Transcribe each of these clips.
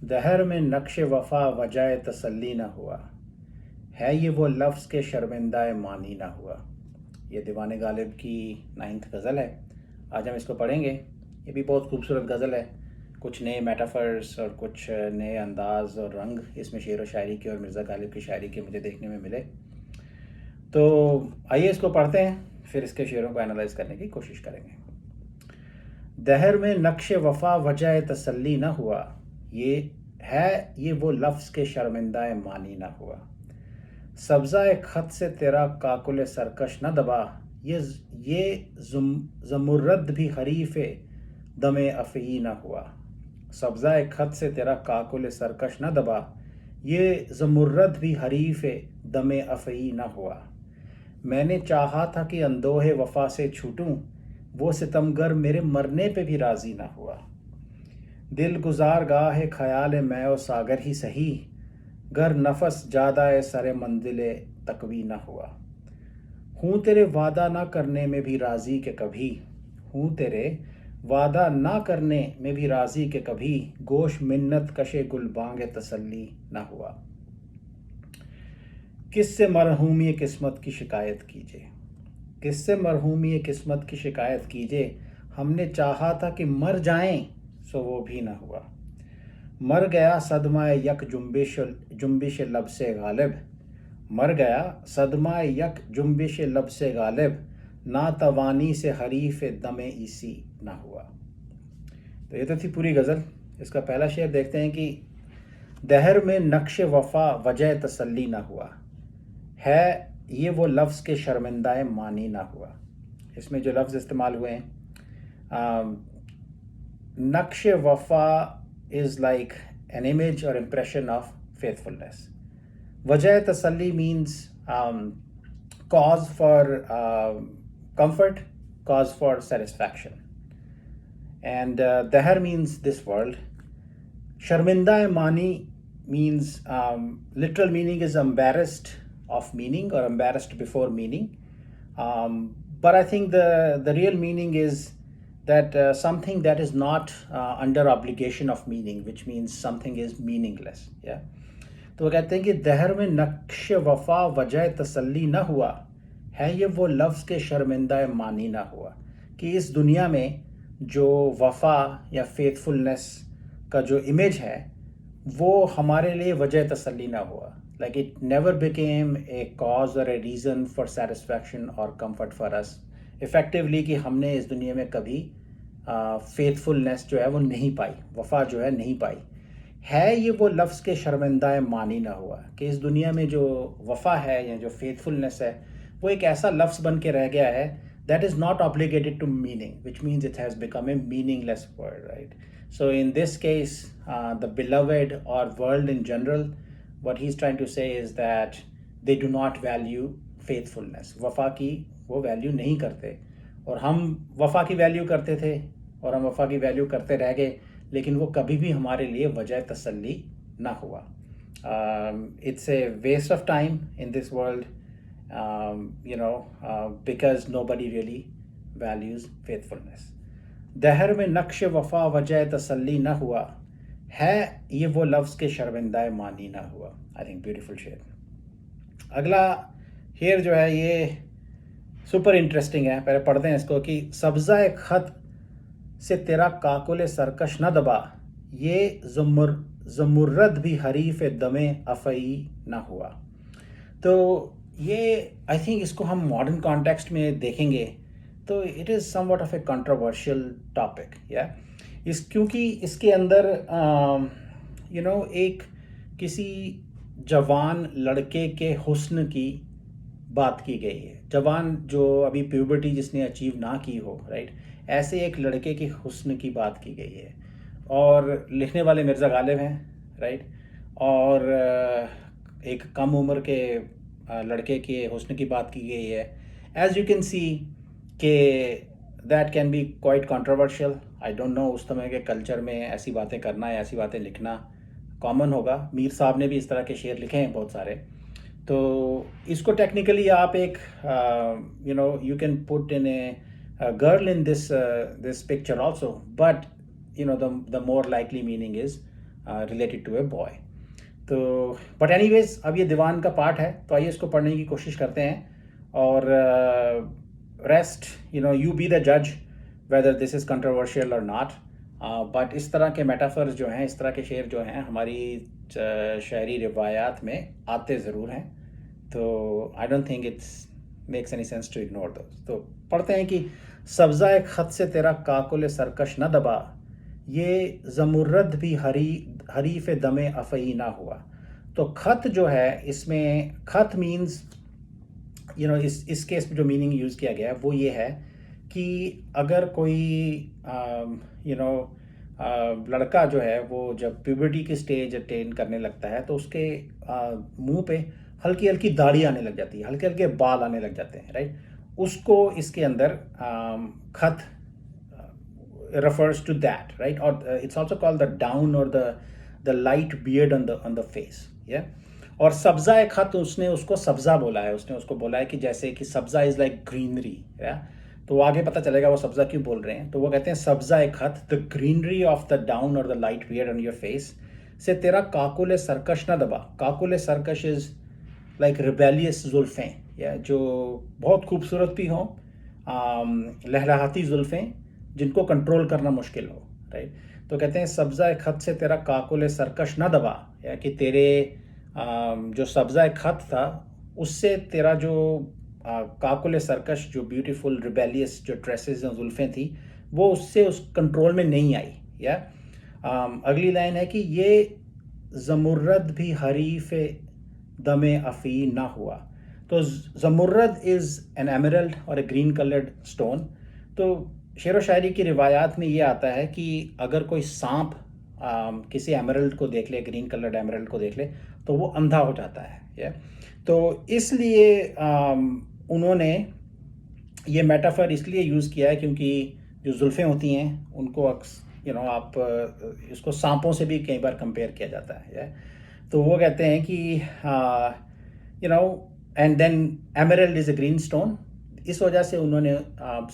दहर में नक्श वफा वजह तसल्ली न हुआ, है ये वो लफ्ज़ के शर्मिंदा मानी ना हुआ। ये दीवाने गालिब की 9th गज़ल है। आज हम इसको पढ़ेंगे। ये भी बहुत खूबसूरत गज़ल है। कुछ नए मेटाफर्स और कुछ नए अंदाज और रंग इसमें शेर व शायरी के और मिर्ज़ा गालिब की शायरी के मुझे देखने में मिले। तो आइए इसको पढ़ते हैं, फिर इसके शेरों को एनालाइज करने की कोशिश करेंगे। दहर में नक्श वफा वजह तसल्ली न हुआ, ये वो लफ्ज़ के शर्मिंदा मानी ना हुआ। सब्ज़ा खत से तेरा काकुल सरकश न दबा, ये ज़मुर्रद भी हरीफ दमे अफ़ी न हुआ। सब्ज़ा खत से तेरा काकुल सरकश न दबा, ये ज़मुर्रद भी हरीफ दमे अफ़ी न हुआ। मैंने चाहा था कि अंदोहे वफ़ा से छूटूं, वो सितमगर मेरे मरने पे भी राज़ी ना हुआ। दिल गुजार गाह ख़याल मैं ओ सागर ही सही, गर नफस ज़्यादा सरे मंजिल तकवी न हुआ। हूँ तेरे वादा ना करने में भी राज़ी के कभी, हूँ तेरे वादा ना करने में भी राज़ी के कभी, गोश मिन्नत कशे गुलबांग तसल्ली न हुआ। किससे मरहूमी किस्मत की शिकायत कीजिए, किससे मरहूमी किस्मत की शिकायत कीजिए। हमने चाहा था कि मर जाएं, सो वो भी ना हुआ। मर गया सदमा यक जुम्बिश लब से गालिब, मर गया सदमा यक जुम्बिश लब से गालिब, ना तवानी से हरीफ दमे इसी ना हुआ। तो ये तो थी पूरी गज़ल। इसका पहला शेर देखते हैं कि दहर में नक्श वफ़ा वजह तसल्ली ना हुआ, है ये वो लफ्ज़ के शर्मिंदा मानी ना हुआ। इसमें जो लफ्ज़ इस्तेमाल हुए हैं, नक्श वफ़ा is like an image or impression of faithfulness. Wajah tasalli means cause for comfort, cause for satisfaction. And dahar means this world. Sharminda mani means literal meaning is embarrassed of meaning or embarrassed before meaning. But I think the real meaning is that something that is not under obligation of meaning, which means something is meaningless. Yeah. तो वो कहते हैं कि दहर में नक्श वफा वजह तसल्ली न हुआ, है ये वो लफ्ज़ के शर्मिंदा मानी ना हुआ। कि इस दुनिया में जो वफ़ा या फेथफुलनेस का जो इमेज है वो हमारे लिए वजह तसल्ली ना हुआ। Like it never became a cause or a reason for satisfaction or comfort for us. Effectively कि हमने इस दुनिया में कभी फेथफुलनेस जो है वो नहीं पाई, वफ़ा जो है नहीं पाई। है ये वो लफ्ज़ के शर्मिंदा मानी ना हुआ कि इस दुनिया में जो वफ़ा है या जो फेथफुलनेस है वो एक ऐसा लफ्ज़ बन के रह गया है that is not obligated to meaning, which means it has become a meaningless word, right? So in this case, the beloved or world in general, what he's trying to say is that they do not value faithfulness. वफ़ा की वो value नहीं करते, और हम वफ़ा की value करते थे और हम वफ़ा की वैल्यू करते रह गए, लेकिन वो कभी भी हमारे लिए वजह तसल्ली ना हुआ। It's a waste of time in this world, because nobody really values faithfulness. दहर में नक्श वफ़ा वजह तसल्ली न हुआ, है ये वो लफ्ज़ के शर्मिंदा मानी ना हुआ। आई थिंक ब्यूटीफुल शेर। अगला शेर जो है ये सुपर इंटरेस्टिंग है। पहले पढ़ते हैं इसको कि सब्ज़ा ख़त से तेरा काकुल सरकश न दबा, ये ज़मुर्रद भी हरीफ दमे अफ़ई न हुआ। तो ये आई थिंक इसको हम मॉडर्न कॉन्टेक्स्ट में देखेंगे तो it is somewhat of A controversial topic. या क्योंकि इसके अंदर एक किसी जवान लड़के के हुस्न की बात की गई है। जवान जो अभी प्यूबर्टी जिसने अचीव ना की हो, राइट, ऐसे एक लड़के की हुस्न की बात की गई है। और लिखने वाले मिर्ज़ा गालिब हैं, राइट, और एक कम उम्र के लड़के के हुस्न की बात की गई है। एज यू कैन सी के that can be quite controversial. I don't know उस समय के कल्चर में ऐसी बातें करना या ऐसी बातें लिखना कॉमन होगा। मीर साहब ने भी इस तरह के शेर लिखे हैं बहुत सारे। तो इसको टेक्निकली आप एक you can put in a girl in this picture also, but the more likely meaning is related to a boy. तो बट एनीवेज अब ये दीवान का पार्ट है, तो आइए इसको पढ़ने की कोशिश करते हैं और रेस्ट यू बी द जज वेदर दिस इज़ कंट्रोवर्शियल और नॉट। बट इस तरह के मेटाफर्स जो हैं, इस तरह के शेर जो हैं हमारी शायरी रिवायात में आते ज़रूर हैं, तो I don't think it's makes any sense to ignore those. तो पढ़ते हैं कि सब्ज़ा खत से तेरा काकुल सरकश न दबा, ये ज़मुर्रद भी हरीफ दमे अफ़ई ना हुआ। तो खत जो है, इसमें खत मीन्स इस केस में जो मीनिंग यूज़ किया गया है वो ये है कि अगर कोई लड़का जो है वो जब प्यूबर्टी की स्टेज अटेन करने लगता है तो उसके मुंह पे हल्की हल्की दाढ़ी आने लग जाती है, हल्के हल्के बाल आने लग जाते हैं, राइट। उसको इसके अंदर खत refers to that, right? Or it's also called the down or the light beard on the face, yeah. और सब्जा एक खत उसने उसको सब्जा बोला है, उसने उसको बोला है कि जैसे कि सब्जा इज लाइक ग्रीनरी, या तो आगे पता चलेगा वो सब्जा क्यों बोल रहे हैं। तो वो कहते हैं सब्जा एक खत, the greenery of the down और the light beard on your face से तेरा काकुल सरकश ना दबा। Kakul sarkash is like rebellious zulfen, या जो बहुत खूबसूरत भी हों, लहलहाती जुल्फ़ें जिनको कंट्रोल करना मुश्किल हो, राइट। तो कहते हैं सब्ज़ा खत से तेरा काकुल सरकश ना दबा, या कि तेरे जो सब्ज़ा खत था उससे तेरा जो काकुल सरकश, जो ब्यूटीफुल रिबेलियस जो ट्रेसेस और जुल्फ़ें थी, वो उससे उस कंट्रोल में नहीं आई, या अगली लाइन है कि ये ज़मुर्रद भी हरीफ दमे अफ़ी ना हुआ। तो ज़मुर्रद इज़ एन एमरल्ड और ए ग्रीन कलर्ड स्टोन। तो शेर व शायरी की रिवायात में ये आता है कि अगर कोई सांप किसी एमरल्ड को देख ले, ग्रीन कलर्ड एमरल्ड को देख ले, तो वो अंधा हो जाता है, या तो इसलिए उन्होंने ये मेटाफर इसलिए यूज़ किया है क्योंकि जो जुल्फ़ें होती हैं उनको आप इसको सांपों से भी कई बार कंपेयर किया जाता है, या तो वो कहते हैं कि and then emerald is a green stone. इस वजह से उन्होंने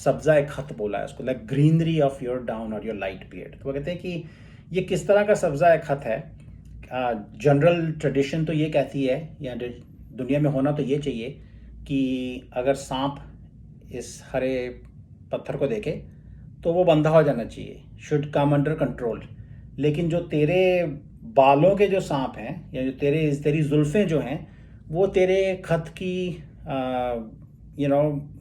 सब्ज़ा खत बोला है उसको, like greenery of your down और योर लाइट बियर्ड। तो वो कहते हैं कि ये किस तरह का सब्ज़ा खत है। जनरल ट्रेडिशन तो ये कहती है, या दुनिया में होना तो ये चाहिए कि अगर सांप इस हरे पत्थर को देखे तो वो बंधा हो जाना चाहिए, शुड कम अंडर कंट्रोल। लेकिन जो तेरे बालों के जो सांप हैं, या जो तेरी जुल्फ़ें जो हैं, वो तेरे खत की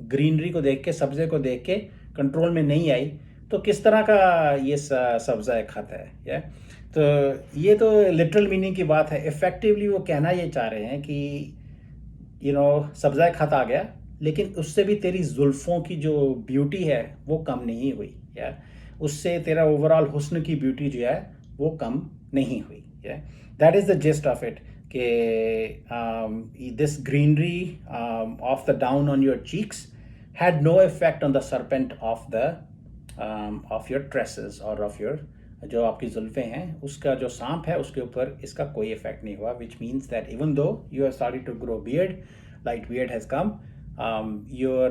ग्रीनरी को देख के, सब्ज़े को देख के कंट्रोल में नहीं आई, तो किस तरह का ये सब्ज़ा खत है, या तो ये तो लिटरल मीनिंग की बात है। इफ़ेक्टिवली वो कहना ये चाह रहे हैं कि सब्ज़ा खत आ गया, लेकिन उससे भी तेरी जुल्फ़ों की जो ब्यूटी है वो कम नहीं हुई, या उससे तेरा ओवरऑल हुस्न की ब्यूटी जो है वो कम नहीं हुई, या that is the gist of it कि this greenery of the down on your cheeks had no effect on the serpent of your tresses or of your जो आपकी जुल्फ़ें हैं उसका जो सांप है उसके ऊपर इसका कोई इफेक्ट नहीं हुआ, which means that even though you have started to grow beard, light beard has come, your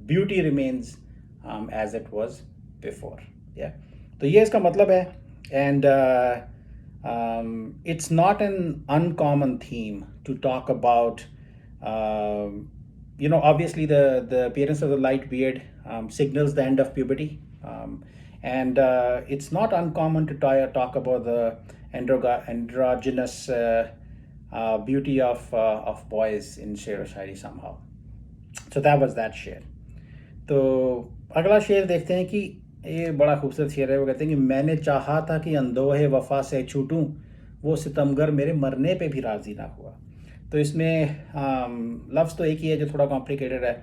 beauty remains as it was before, yeah। तो ये इसका मतलब है। and it's not an uncommon theme to talk about obviously the appearance of the light beard signals the end of puberty, and it's not uncommon to talk about the androgynous beauty of boys in शेर व शायरी somehow. So that was that शेर। तो अगला शेर देखते हैं कि ये बड़ा खूबसूरत शेर है। वो कहते हैं कि मैंने चाहा था कि अंदोहे वफ़ा से छूटूं, वो सितमगर मेरे मरने पे भी राज़ी ना हुआ। तो इसमें लफ्ज़ तो एक ही है जो थोड़ा कॉम्प्लिकेटेड है।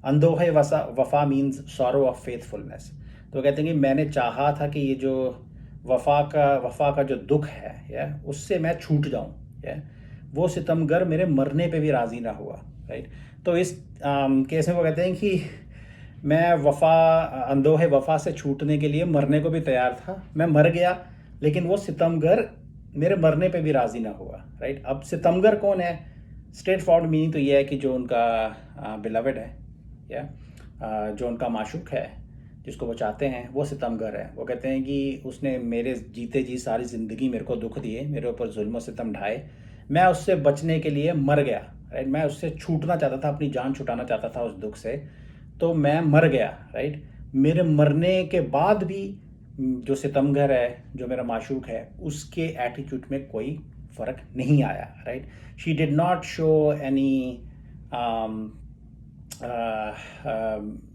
अंदोहे वफ़ा मीन्स सॉरो ऑफ फेथफुलनेस। तो कहते हैं कि मैंने चाहा था कि ये जो वफ़ा का जो दुख है, या उससे मैं छूट जाऊँ, या वो सितमगर मेरे मरने पे भी राज़ी ना हुआ, राइट। तो इस केस में वो कहते हैं कि मैं अंदोहे वफ़ा से छूटने के लिए मरने को भी तैयार था, मैं मर गया, लेकिन वो सितमगर मेरे मरने पे भी राज़ी ना हुआ, राइट। अब सितमगर कौन है? स्ट्रेट फॉरवर्ड मीनिंग तो ये है कि जो उनका बिलवड है, या जो उनका माशूक है। जिसको वो चाहते हैं, वो सितमगर है। वो कहते हैं कि उसने मेरे जीते जी सारी ज़िंदगी मेरे को दुख दिए, मेरे ऊपर जुल्म और सितम ढाए, मैं उससे बचने के लिए मर गया, राइट। मैं उससे छूटना चाहता था, अपनी जान छुटाना चाहता था उस दुख से, तो मैं मर गया, राइट। मेरे मरने के बाद भी जो सितमगर है, जो मेरा माशूक है, उसके एटीट्यूड में कोई फ़र्क नहीं आया, right. She did not show any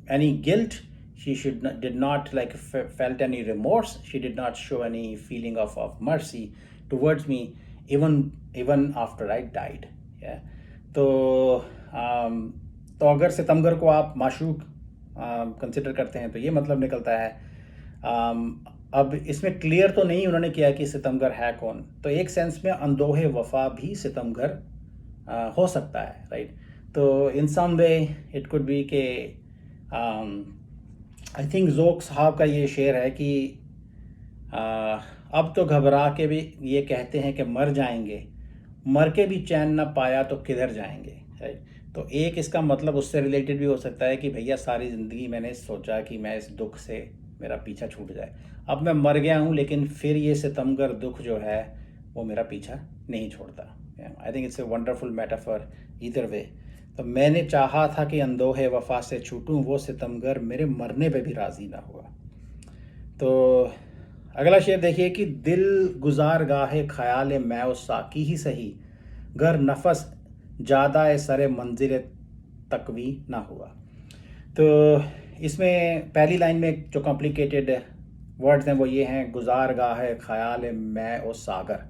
any guilt. She did not like felt any remorse. She did not show any feeling of mercy towards me, even after I died. Yeah. तो तो अगर सितमगर को आप माशूक कंसिडर करते हैं तो ये मतलब निकलता है। अब इसमें क्लियर तो नहीं उन्होंने किया कि सितमगर है कौन, तो एक सेंस में अंदोहे वफा भी सितमगर हो सकता है, राइट। तो इन सम वे इट कुड बी के आई थिंक ज़ोक साहब का ये शेर है कि अब तो घबरा के भी ये कहते हैं कि मर जाएंगे, मर के भी चैन ना पाया तो किधर जाएंगे, राइट। तो एक इसका मतलब उससे रिलेटेड भी हो सकता है कि भैया सारी ज़िंदगी मैंने सोचा कि मैं इस दुख से मेरा पीछा छूट जाए, अब मैं मर गया हूँ लेकिन फिर ये सितमगर दुख जो है वो मेरा पीछा नहीं छोड़ता। I think it's a wonderful metaphor either way. तो मैंने चाहा था कि अंदोहे वफा से छूटूं, वो सितमगर मेरे मरने पे भी राज़ी ना हुआ। तो अगला शेर देखिए कि दिल गुजार गाहे ख्याल मैं ओ साकी ही सही, घर नफस ज़्यादा सरे मंजिल तकवी ना हुआ। तो इसमें पहली लाइन में जो कॉम्प्लिकेटेड वर्ड्स हैं वो ये हैं, गुजार गाहे ख्याल मैं ओ सागर,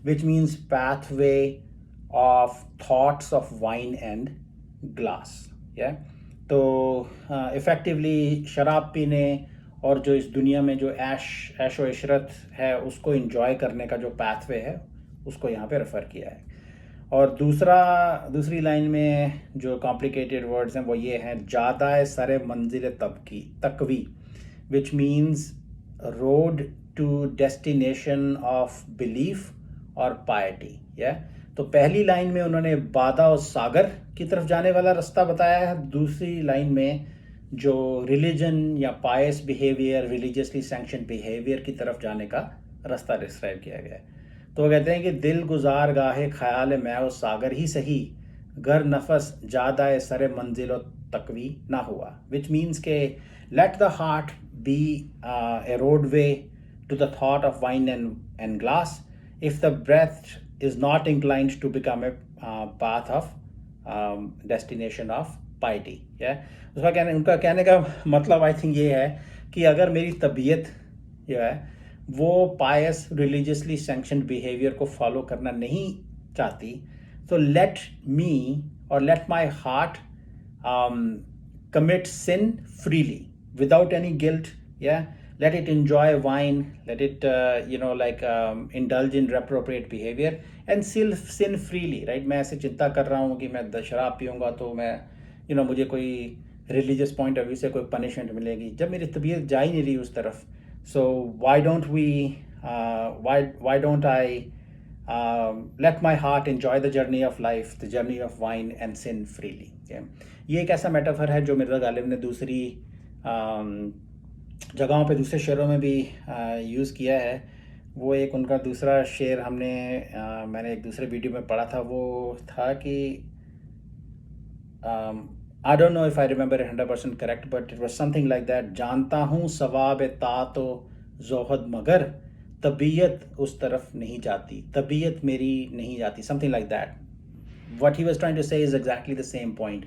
which means pathway of thoughts of wine and glass, yeah। तो इफ़ेक्टिवली शराब पीने और जो इस दुनिया में जो ऐशो इशरत है उसको इंजॉय करने का जो पाथवे है उसको यहाँ पे रेफ़र किया है। और दूसरी लाइन में जो कॉम्प्लिकेटेड वर्ड्स हैं वो ये हैं, ज़्यादा सरे मंजिल तकवी, which means road to destination of belief और पायटी, या। तो पहली लाइन में उन्होंने बादा और सागर की तरफ जाने वाला रास्ता बताया है, दूसरी लाइन में जो रिलीजन या पायस बिहेवियर, रिलीजियसली सैंक्शन बिहेवियर की तरफ जाने का रास्ता डिस्क्राइब किया गया है। तो वो कहते हैं कि दिल गुजार गाहे ख्याल मैं और सागर ही सही, घर नफस ज़्यादा सरे मंजिल तकवी ना हुआ, विच मीन्स के let the heart be a roadway to the thought of wine and glass, if the breath is not inclined to become a path of destination of piety, yeah। उनका कहने का मतलब आई थिंक ये है कि अगर मेरी तबीयत जो है वो पायस रिलीजियसली सैंक्शनड बिहेवियर को फॉलो करना नहीं चाहती, तो लेट मी और let my heart commit sin freely without any guilt, yeah। Let it enjoy wine, let it indulge in reprobate behavior and sin freely, right। मैं ऐसे चिंता कर रहा हूँ कि मैं शराब पीऊँगा तो मैं मुझे कोई रिलीजियस पॉइंट ऑफ व्यू से कोई पनिशमेंट मिलेगी, जब मेरी तबीयत जा ही नहीं रही उस तरफ। सो why don't I let my heart enjoy the journey of life, the journey of wine and sin freely, yeah। ये एक ऐसा मेटाफर है जो मिर्ज़ा गालिब ने दूसरी जगहों पे दूसरे शेरों में भी यूज़ किया है। वो एक उनका दूसरा शेर मैंने एक दूसरे वीडियो में पढ़ा था, वो था कि I don't know if I remember 100% correct, but it was something like that, जानता हूँ सवाब ता तो जोहद मगर तबीयत उस तरफ नहीं जाती, तबीयत मेरी नहीं जाती, something like that. What he was trying to say is exactly the same point,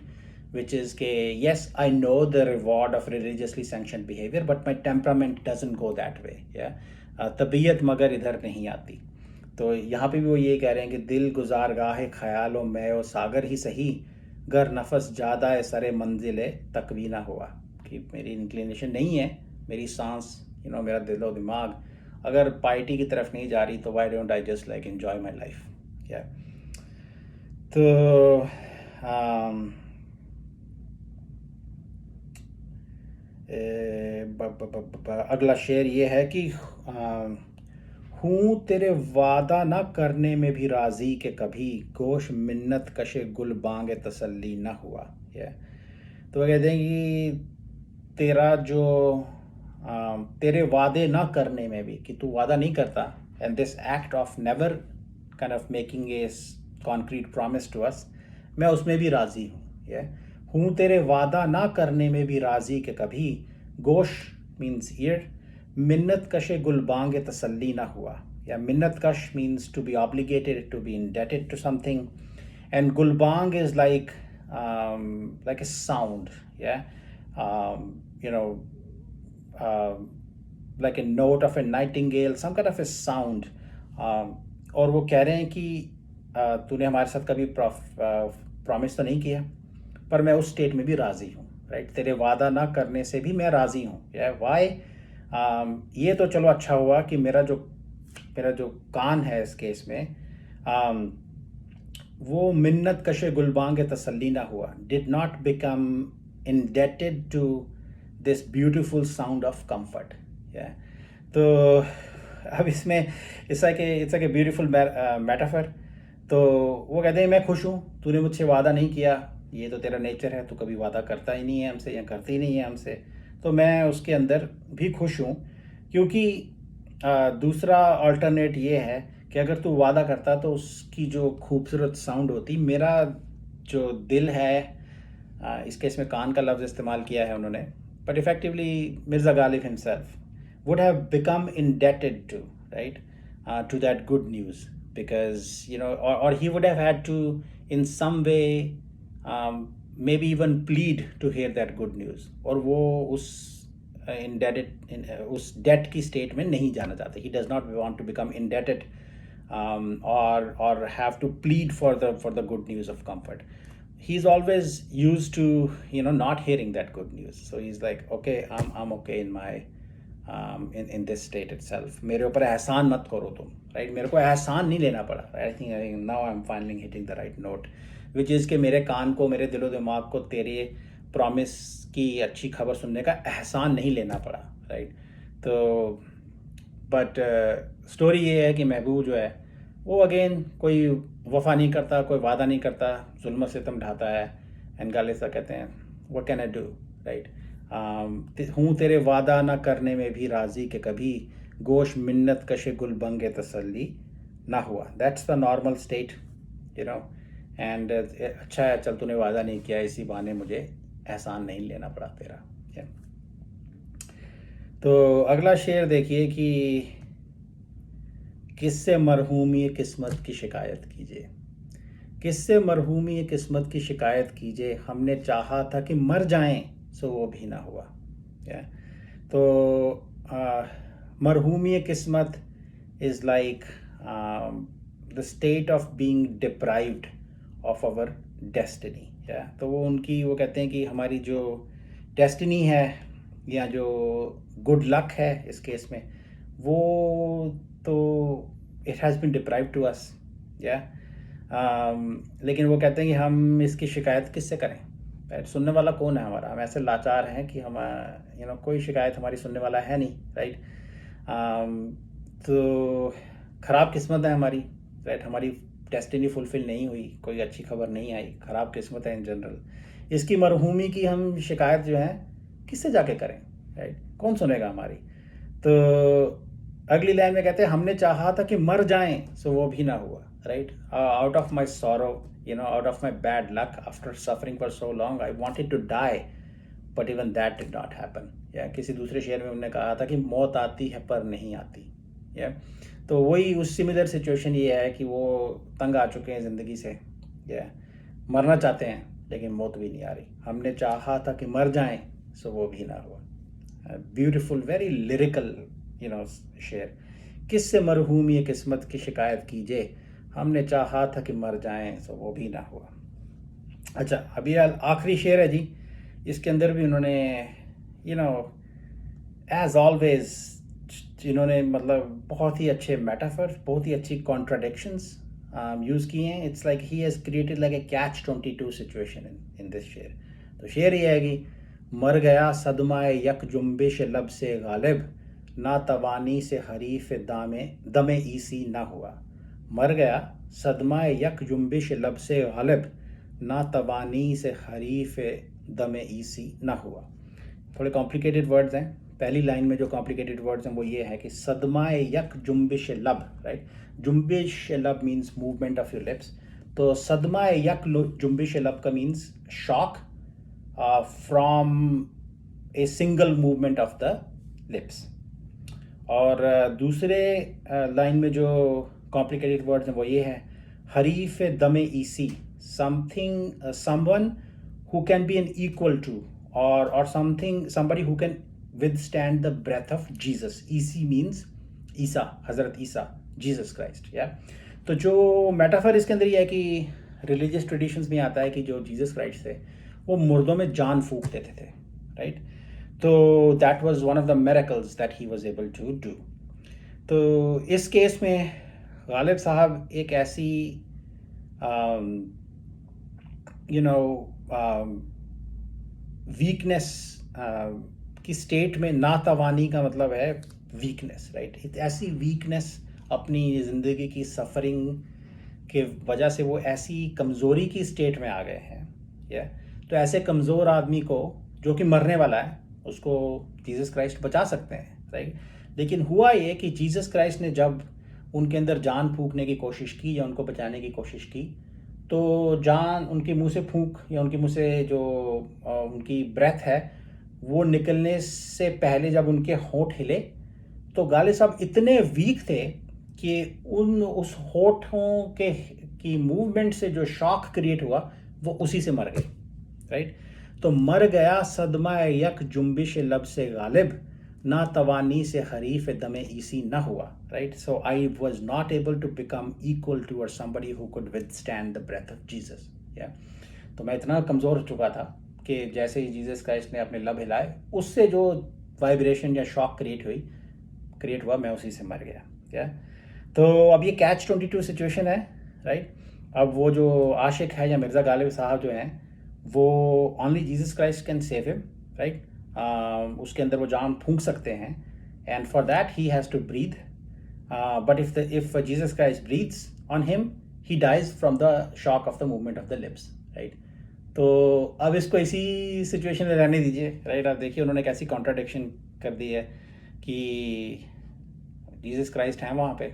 which is ke yes, I know the reward of religiously sanctioned behavior, but my temperament doesn't go that way, yeah। तबीयत मगर इधर नहीं आती। तो यहाँ पे भी वो ये कह रहे हैं कि दिल गुजार गाहे ख्यालों में ओ सागर ही सही, गर नफस ज़्यादा सरे मंजिल तकवी ना हुआ, कि मेरी इंक्लिनेशन नहीं है, मेरी सांस मेरा दिलो दिमाग अगर पाइटी की तरफ नहीं जा रही, तो why don't I just like enjoy my life, क्या। तो अगला शेर ये है कि हूँ तेरे वादा ना करने में भी राज़ी के कभी, गोश मिन्नत कशे गुल बांगे तसल्ली ना हुआ, ये। तो कहते हैं कि तेरा जो तेरे वादे ना करने में भी, कि तू वादा नहीं करता, and this act of never kind of making a concrete promise to us, मैं उसमें भी राज़ी हूँ। ये हूँ तेरे वादा ना करने में भी राज़ी के कभी गोश मीन्स ईयर, मिन्नत कशे गुलबांग तसल्ली ना हुआ, या मिन्नत कश means to be obligated, to be indebted to something, and gulbang is like a sound, yeah, you know, um, like a note of a nightingale, some kind of a sound. और वो कह रहे हैं कि तूने हमारे साथ कभी प्रॉमिस तो नहीं किया, पर मैं उस स्टेट में भी राज़ी हूँ, राइट, तेरे वादा ना करने से भी मैं राज़ी हूँ। या वाई, ये तो चलो अच्छा हुआ कि मेरा जो कान है इस केस में, वो मिन्नत कशे गुलबांग तसल्ली ना हुआ, did not become indebted to this beautiful sound of comfort. तो अब इसमें it's like a beautiful metaphor. तो वो कहते हैं मैं खुश हूँ, तूने मुझसे वादा नहीं किया, ये तो तेरा नेचर है, तू कभी वादा करता ही नहीं है हमसे या करती ही नहीं है हमसे, तो मैं उसके अंदर भी खुश हूँ। क्योंकि दूसरा अल्टरनेट ये है कि अगर तू वादा करता तो उसकी जो खूबसूरत साउंड होती, मेरा जो दिल है, इस केस में कान का लफ्ज़ इस्तेमाल किया है उन्होंने, but effectively Mirza Ghalib himself would have become indebted to, right, to that good news, because or he would have had to in some way, maybe even plead to hear that good news, और वो उस उस date की state में नहीं जाना चाहते। he does not want to become indebted, or have to plead for the good news of comfort. He's always used to not hearing that good news, so he's like, okay, I'm okay in my in this state itself. मेरे ऊपर एहसान मत करो तुम, right, मेरे को एहसान नहीं लेना पड़ा। I think now I am finally hitting the right note, which is कि मेरे कान को, मेरे दिलो दिमाग को तेरे प्रॉमिस की अच्छी खबर सुनने का एहसान नहीं लेना पड़ा, राइट। तो बट स्टोरी ये है कि महबूब जो है वो अगेन कोई वफा नहीं करता, कोई वादा नहीं करता, जुल्म सितम ढाता है, एंड गालिब कहते हैं what can I do, right, हूँ तेरे वादा ना करने में भी राज़ी के कभी गोश मिन्नत कशे गुलबंग तसल्ली ना हुआ। That's the normal state, and अच्छा है, चल तूने वादा नहीं किया, इसी बहाने मुझे एहसान नहीं लेना पड़ा तेरा। तो अगला शेर देखिए कि किससे मरहूमी किस्मत की शिकायत कीजिए, किससे मरहूमी किस्मत की शिकायत कीजिए, हमने चाहा था कि मर जाएं सो वो भी ना हुआ। तो मरहूमी किस्मत is like the state of being deprived of our destiny. तो वो कहते हैं कि हमारी जो डेस्टिनी है या जो गुड लक है इस केस में, वो तो it has been deprived to us. लेकिन वो कहते हैं कि हम इसकी शिकायत किससे करें, राइट, सुनने वाला कौन है हमारा, हम ऐसे लाचार हैं कि हम कोई शिकायत हमारी सुनने वाला है नहीं, राइट। तो ख़राब किस्मत है हमारी, राइट, हमारी डेस्टिनी फुलफ़िल नहीं हुई, कोई अच्छी खबर नहीं आई, ख़राब किस्मत है इन जनरल। इसकी मरहूमी की हम शिकायत जो है किससे जाके करें, राइट, कौन सुनेगा हमारी। तो अगली लाइन में कहते हैं हमने चाहा था कि मर जाएं सो वो भी ना हुआ, right, out of my sorrow, out of my bad luck, after suffering for so long, I wanted to die, but even that did not happen. किसी दूसरे शेर में उन्होंने कहा था कि मौत आती है पर नहीं आती। तो वही उस सिमिलर सिचुएशन ये है कि वो तंग आ चुके हैं ज़िंदगी से, मरना चाहते हैं लेकिन मौत भी नहीं आ रही। हमने चाहा था कि मर जाएं सो वो भी ना हुआ। ब्यूटीफुल, वेरी लिरिकल शेर। किससे मरहूमी किस्मत की शिकायत कीजिए, हमने चाहा था कि मर जाएं सो वो भी ना हुआ। अच्छा, अभी आखिरी शेर है जी, इसके अंदर भी उन्होंने एज ऑलवेज इन्होंने मतलब बहुत ही अच्छे मेटाफर, बहुत ही अच्छी कॉन्ट्राडिक्शंस यूज़ किए हैं। It's like he has created like a catch-22 situation in this शेर। तो शेर ये है कि मर गया सदमाए यक जुम्बिश लब से गालिब, ना तवानी से हरीफ दमे ईसी ना हुआ। मर गया सदमा यक जुम्बिश लब से गालिब, ना तवानी से हरीफ दमे ईसी ना हुआ। थोड़े कॉम्प्लिकेटेड वर्ड्स हैं। पहली लाइन में जो कॉम्प्लिकेटेड वर्ड्स हैं वो ये है कि सदमाए यक जुम्बिश लब, राइट। जुम्बिश लब means movement of your lips. तो सदमाए यक जुम्बिश लब का means shock from a single movement of the lips. और दूसरे लाइन में जो कॉम्प्लिकेटेड वर्ड्स हैं वो ये है हरीफ दमे ईसी, something someone who can be an equal to or somebody who can withstand the breath of Jesus. EC means ईसा, हज़रत ईसा, जीसस क्राइस्ट, या। तो जो मेटाफर इसके अंदर ये है कि रिलीजियस ट्रेडिशंस में आता है कि जो जीसस क्राइस्ट थे वो मुर्दों में जान फूंक देते थे, राइट। तो that was one of the miracles that he was able to do. तो इस केस में गालिब साहब एक ऐसी वीकनेस की स्टेट में, नातवानी का मतलब है वीकनेस, राइट। ऐसी वीकनेस अपनी ज़िंदगी की सफ़रिंग के वजह से वो ऐसी कमज़ोरी की स्टेट में आ गए हैं, या। तो ऐसे कमज़ोर आदमी को जो कि मरने वाला है उसको जीसस क्राइस्ट बचा सकते हैं, राइट। लेकिन हुआ ये कि जीसस क्राइस्ट ने जब उनके अंदर जान फूंकने की कोशिश की या उनको बचाने की कोशिश की, तो जान उनके मुंह से फूंक या उनके मुंह से जो उनकी ब्रेथ है वो निकलने से पहले जब उनके होंठ हिले तो गालिब साहब इतने वीक थे कि उस होठों के की मूवमेंट से जो शॉक क्रिएट हुआ वो उसी से मर गए, राइट। तो मर गया सदमा यक जुम्बिश लब से गालिब, ना तवानी से हरीफ दमे ईसी न हुआ, right. So I was not able to become equal to और somebody who could withstand the breath of Jesus, yeah. तो मैं इतना कमज़ोर हो चुका था कि जैसे ही जीसस क्राइस्ट ने अपने लब हिलाए उससे जो वाइब्रेशन या शॉक क्रिएट हुआ मैं उसी से मर गया, या। तो अब ये catch-22 सिचुएशन है, राइट। अब वो जो आशिक है या मिर्ज़ा गालिब साहब जो हैं वो only Jesus Christ can save him, right. उसके अंदर वो जान फूंक सकते हैं, and for that he has to breathe, but if Jesus Christ breathes on him he dies from the shock of the movement of the lips, right. तो अब इसको इसी सिचुएशन में रहने दीजिए, राइट। आप देखिए उन्होंने कैसी कॉन्ट्राडिक्शन कर दी है कि जीसस क्राइस्ट हैं वहाँ पे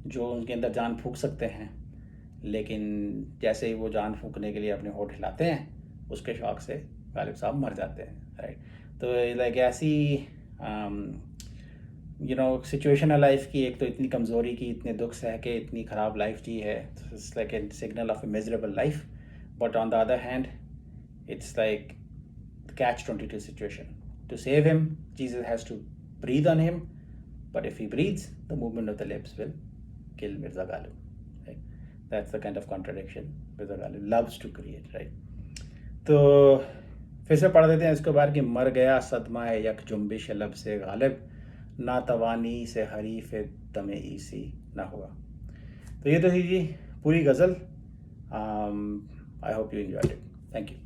जो उनके अंदर जान फूंक सकते हैं, लेकिन जैसे ही वो जान फूंकने के लिए अपने होठ हिलाते हैं उसके शौक से गालिब साहब मर जाते हैं, राइट। तो लाइक ऐसी सिचुएशन है लाइफ की, एक तो इतनी कमज़ोरी की, इतने दुख सह के इतनी ख़राब लाइफ जी है, it's like A signal of A miserable life, but on the other hand it's like catch-22 situation. To save him, Jesus has to breathe on him, but if he breathes, the movement of the lips will kill Mirza Ghalib, right? That's the kind of contradiction Mirza Ghalib loves to create, right? तो फिर से पढ़ देते हैं इसके बाद कि मर गया सदमा है यक जुम्बिश लब से गालिब, ना तवानी से हरीफ दमे ईसी ना हुआ। तो ये तो थी जी पूरी गज़ल। I hope you enjoyed it. Thank you.